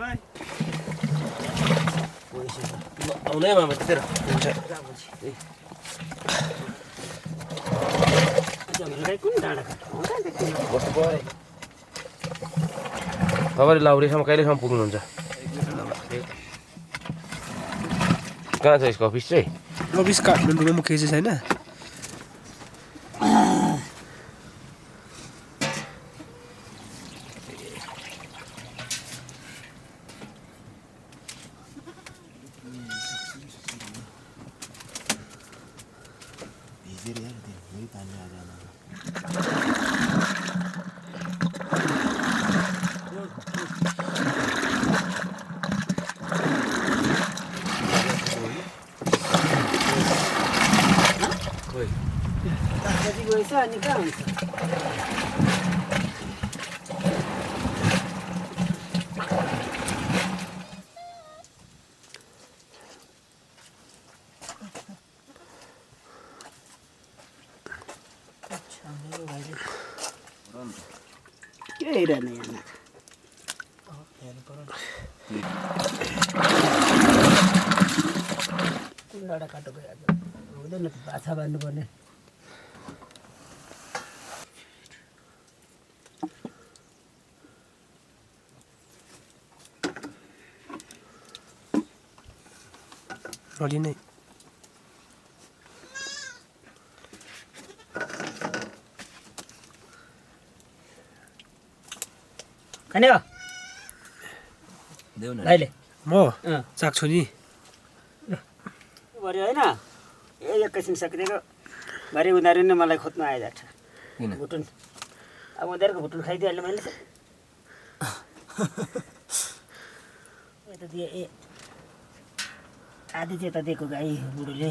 भाइ आउनै मामा त्यतिर हुन्छ कुन डाँडा बस्नु पऱ्यो तपाईँले लाउरेसम्म कहिलेसम्म पुग्नुहुन्छ कहाँ छ यसको अफिस चाहिँ अफिस काठमाडौँमा मुख्य चाहिँ छैन गएछ अनि कहाँ हुन्छ के हेरेन यहाँ कुन डाँडा काटो गइहाल्छ हुँदैन बाछा बाँध्नुपर्ने अलि नै खाने हो भाइले म चाख्छु नि गऱ्यो होइन एकैछिन सकिदिएको भरे उनीहरू नै मलाई खोज्नु आयो जान्छ भुटुन अब उनीहरूको भुटुन खाइदिइहाल्नु मैले यता दिए ए आधी चाहिँ यता दिएको गाई बुढोले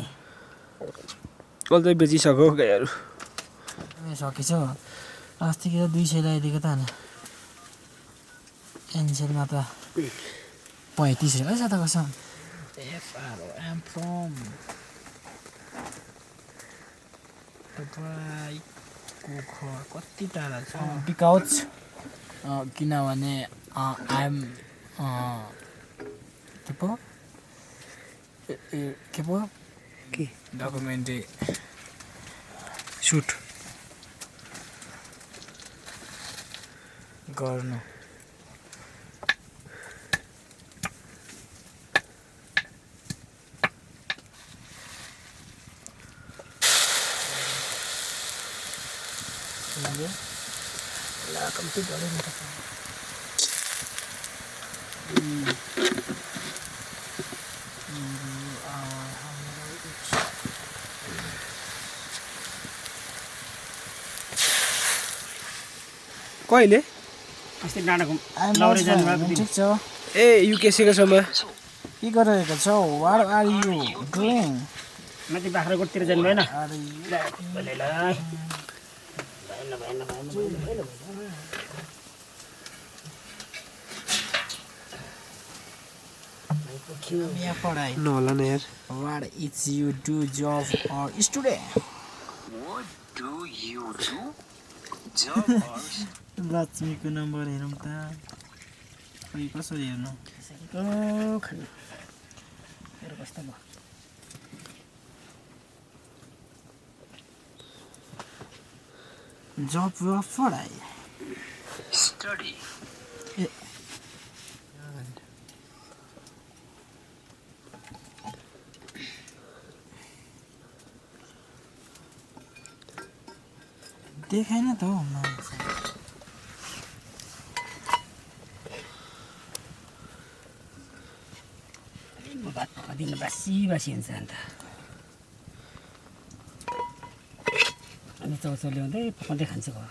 कहिले चाहिँ बेचिसक्यो गाईहरू सकेछ अस्तिको 200 लगाइदिएको त होइन एनसेलमा त 35 है साता कसम I'm from तपाईँको घर कति टाढा छ बिकज किनभने आइएम के पो के डकुमेन्ट्री सुट गर्नु कम्ती गऱ्यो नि कहिले अस्ति डाँडाको लौरे जानुभएको ठिक छ ए युकेसीको समय के गरिरहेको छौ वाट आर यु डुइङ माथि बाख्राकोटतिर जानु भएन यहाँ पढाइ नहोला न यार what is you do job or student लक्ष्मीको नम्बर हेरौँ त खोइ कसरी हेर्नु खानु मेरो कस्तो भयो जब वा पढाइ Study. देखाइन त हौ भात पकाइदिनु बासी बासी हुन्छ अन्त अनि चौचौ ल्याउँदै पकाउँदै खान्छ घर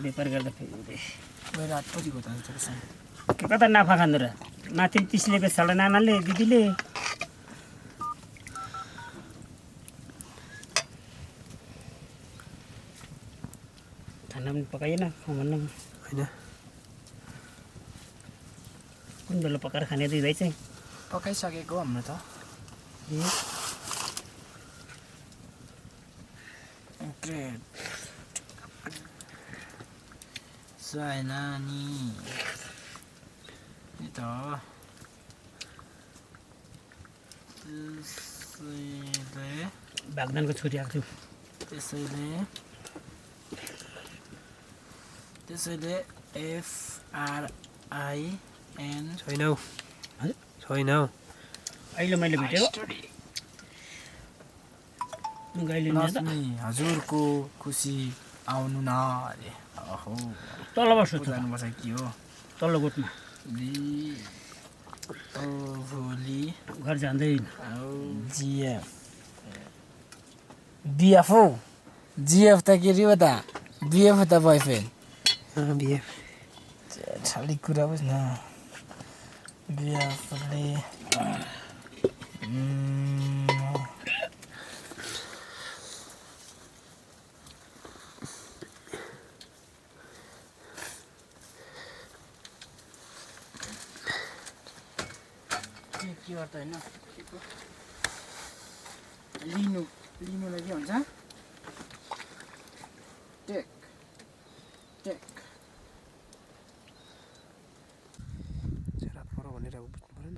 व्यापार गर्दा फेरि रात कति गोता के कता नाफा खानु र माथि 30 बेच छ नानाले दिदीले खाना पनि पकाइएन भन्नु होइन कुन बेला पकाएर खाने दुई भाइ चाहिँ पकाइसकेको हाम्रो त ग्रेट नानी नि त बागदानको छोरी आएको थियो त्यसैले FRIN छैन हौ छैन हौ अहिले मैले I भेटेको study. गाईले नि त लक्ष्मी हजुरको खुसी आउनु न अरे अहो तल बस्नु त जानुपर्छ के हो तल्लो गोठमा भोलि घर जाँदैन जिएफ बिएफ हौ जिएफ त के अरे हो त बिएफ त बोयफ्रेन्ड बिएफ खाली कुरा बुझ्न बिएफले के गर्दा होइन लिनुलाई के भन्छ टेक रात पर भनेर बुझ्नु परेन